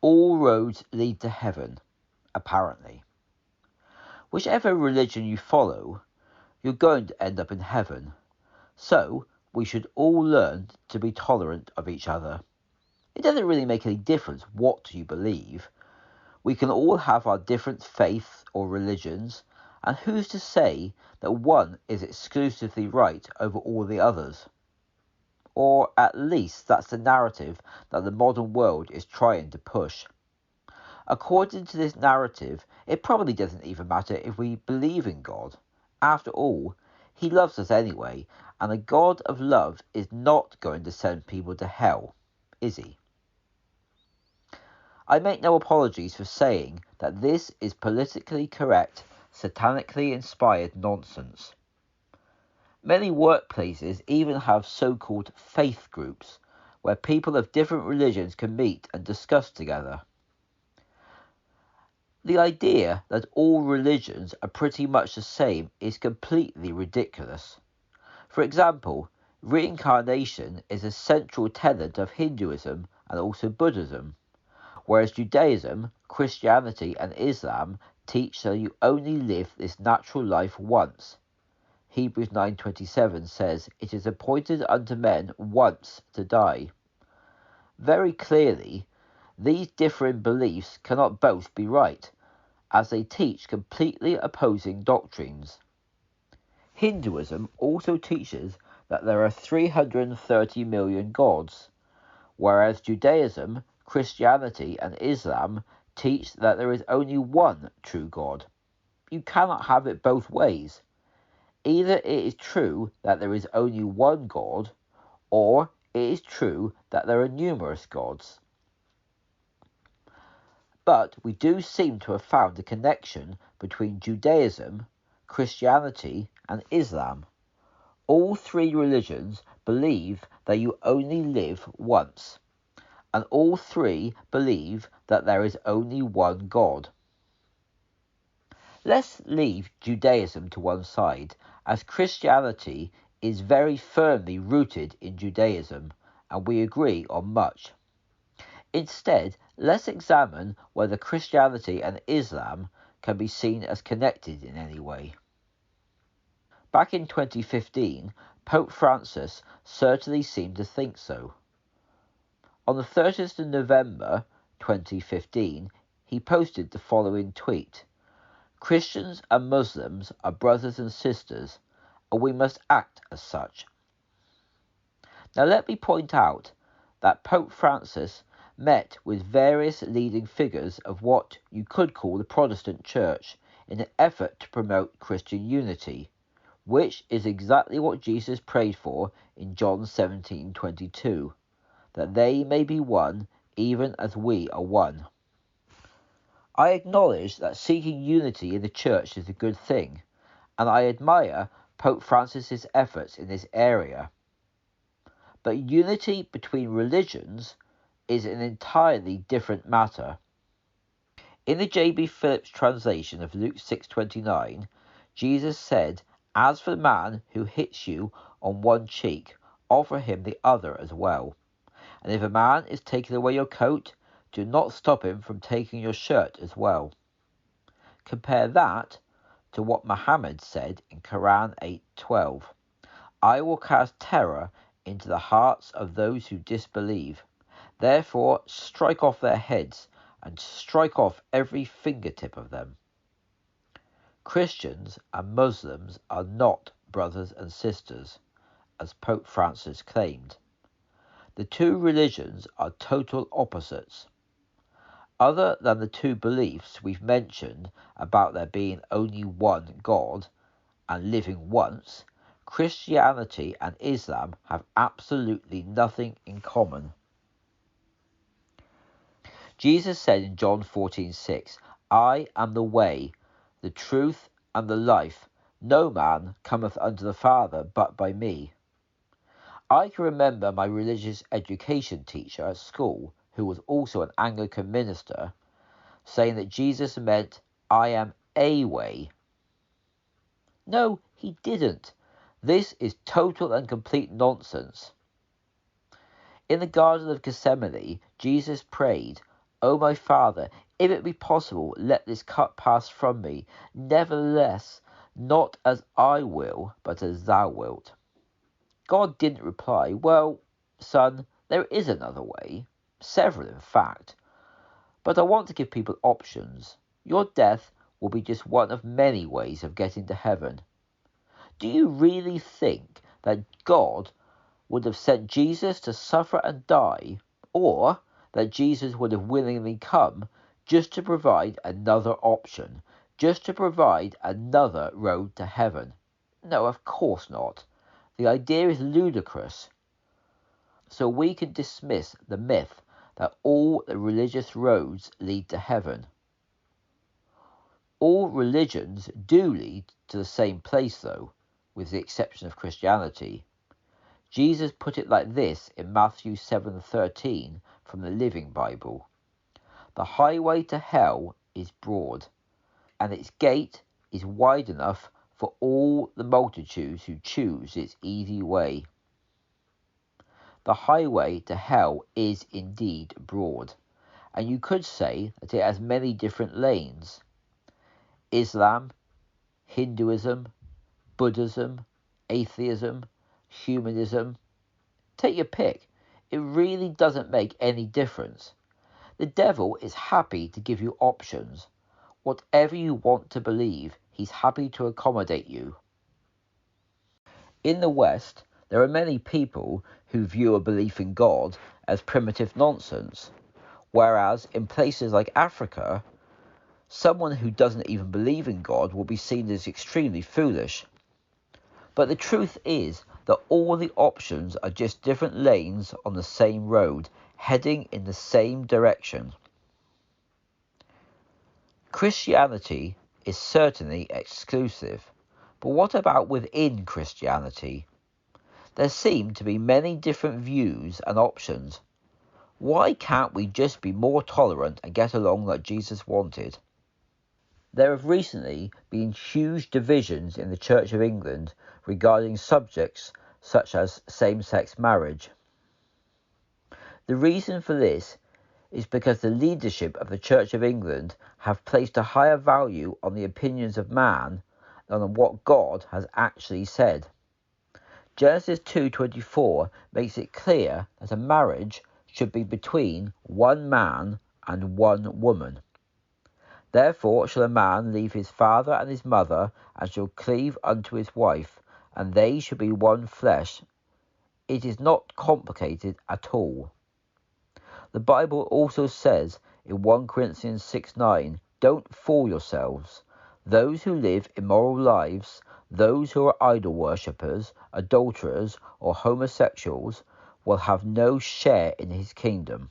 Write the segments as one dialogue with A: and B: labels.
A: All roads lead to heaven, apparently. Whichever religion you follow, you're going to end up in heaven. So, we should all learn to be tolerant of each other. It doesn't really make any difference what you believe. We can all have our different faiths or religions, and who's to say that one is exclusively right over all the others? Or at least that's the narrative that the modern world is trying to push. According to this narrative, it probably doesn't even matter if we believe in God. After all, He loves us anyway, and a God of love is not going to send people to hell, is He? I make no apologies for saying that this is politically correct, satanically inspired nonsense. Many workplaces even have so-called faith groups, where people of different religions can meet and discuss together. The idea that all religions are pretty much the same is completely ridiculous. For example, reincarnation is a central tenet of Hinduism and also Buddhism, whereas Judaism, Christianity and Islam teach that you only live this natural life once. Hebrews 9:27 says, "It is appointed unto men once to die." Very clearly, these differing beliefs cannot both be right, as they teach completely opposing doctrines. Hinduism also teaches that there are 330 million gods, whereas Judaism, Christianity and Islam teach that there is only one true God. You cannot have it both ways. Either it is true that there is only one God, or it is true that there are numerous gods. But we do seem to have found a connection between Judaism, Christianity and Islam. All three religions believe that you only live once, and all three believe that there is only one God. Let's leave Judaism to one side, as Christianity is very firmly rooted in Judaism, and we agree on much. Instead, let's examine whether Christianity and Islam can be seen as connected in any way. Back in 2015, Pope Francis certainly seemed to think so. On the 30th of November 2015, he posted the following tweet: "Christians and Muslims are brothers and sisters, and we must act as such." Now let me point out that Pope Francis met with various leading figures of what you could call the Protestant Church in an effort to promote Christian unity, which is exactly what Jesus prayed for in John 17:22, that they may be one even as we are one. I acknowledge that seeking unity in the Church is a good thing, and I admire Pope Francis's efforts in this area. But unity between religions is an entirely different matter. In the J.B. Phillips translation of Luke 6:29, Jesus said, "As for the man who hits you on one cheek, offer him the other as well. And if a man is taking away your coat, do not stop him from taking your shirt as well." Compare that to what Muhammad said in Quran 8:12, "I will cast terror into the hearts of those who disbelieve. Therefore strike off their heads and strike off every fingertip of them." Christians and Muslims are not brothers and sisters, as Pope Francis claimed. The two religions are total opposites. Other than the two beliefs we've mentioned about there being only one God and living once, Christianity and Islam have absolutely nothing in common. Jesus said in John 14:6, "I am the way, the truth, and the life. No man cometh unto the Father but by me." I can remember my religious education teacher at school, who was also an Anglican minister, saying that Jesus meant, "I am a way." No, he didn't. This is total and complete nonsense. In the Garden of Gethsemane, Jesus prayed, O my Father, if it be possible, let this cup pass from me. Nevertheless, not as I will, but as thou wilt. God didn't reply, well, son, there is another way. Several, in fact. But I want to give people options. Your death will be just one of many ways of getting to heaven. Do you really think that God would have sent Jesus to suffer and die, or that Jesus would have willingly come just to provide another option, just to provide another road to heaven? No, of course not. The idea is ludicrous. So we can dismiss the myth that all the religious roads lead to heaven. All religions do lead to the same place, though, with the exception of Christianity. Jesus put it like this in Matthew 7:13 from the Living Bible. The highway to hell is broad, and its gate is wide enough for all the multitudes who choose its easy way. The highway to hell is indeed broad, and you could say that it has many different lanes. Islam, Hinduism, Buddhism, atheism, humanism. Take your pick. It really doesn't make any difference. The devil is happy to give you options. Whatever you want to believe, he's happy to accommodate you. In the West, there are many people who view a belief in God as primitive nonsense, whereas in places like Africa, someone who doesn't even believe in God will be seen as extremely foolish. But the truth is that all the options are just different lanes on the same road, heading in the same direction. Christianity is certainly exclusive, but what about within Christianity? There seem to be many different views and options. Why can't we just be more tolerant and get along like Jesus wanted? There have recently been huge divisions in the Church of England regarding subjects such as same-sex marriage. The reason for this is because the leadership of the Church of England have placed a higher value on the opinions of man than on what God has actually said. Genesis 2:24 makes it clear that a marriage should be between one man and one woman. Therefore shall a man leave his father and his mother, and shall cleave unto his wife, and they shall be one flesh. It is not complicated at all. The Bible also says in 1 Corinthians 6:9, don't fool yourselves. Those who live immoral lives, those who are idol worshippers, adulterers, or homosexuals, will have no share in his kingdom.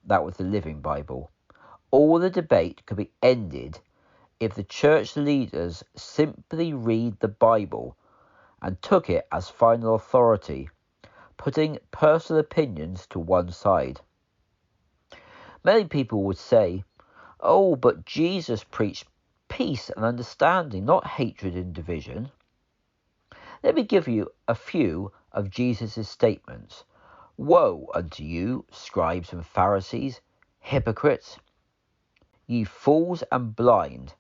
A: That was the Living Bible. All the debate could be ended if the church leaders simply read the Bible and took it as final authority, putting personal opinions to one side. Many people would say, oh, but Jesus preached peace and understanding, not hatred and division. Let me give you a few of Jesus' statements. Woe unto you, scribes and Pharisees, hypocrites! Ye fools and blind,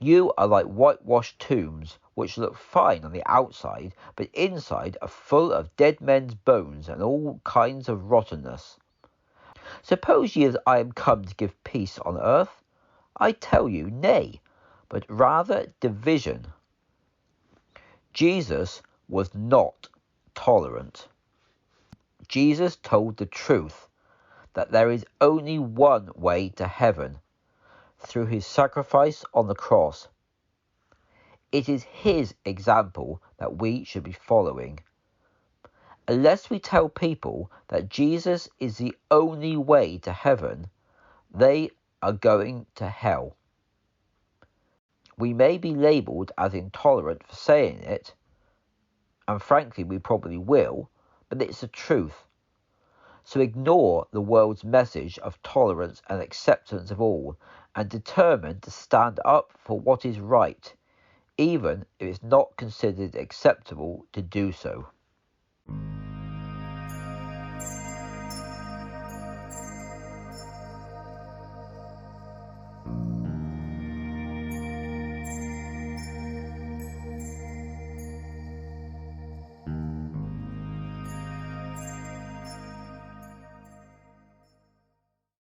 A: you are like whitewashed tombs, which look fine on the outside, but inside are full of dead men's bones and all kinds of rottenness. Suppose ye that I am come to give peace on earth? I tell you, nay, but rather division. Jesus was not tolerant. Jesus told the truth, that there is only one way to heaven, through his sacrifice on the cross. It is his example that we should be following. Unless we tell people that Jesus is the only way to heaven, they are going to hell. We may be labelled as intolerant for saying it, and frankly we probably will, but it's the truth. So ignore the world's message of tolerance and acceptance of all, and determine to stand up for what is right, even if it's not considered acceptable to do so.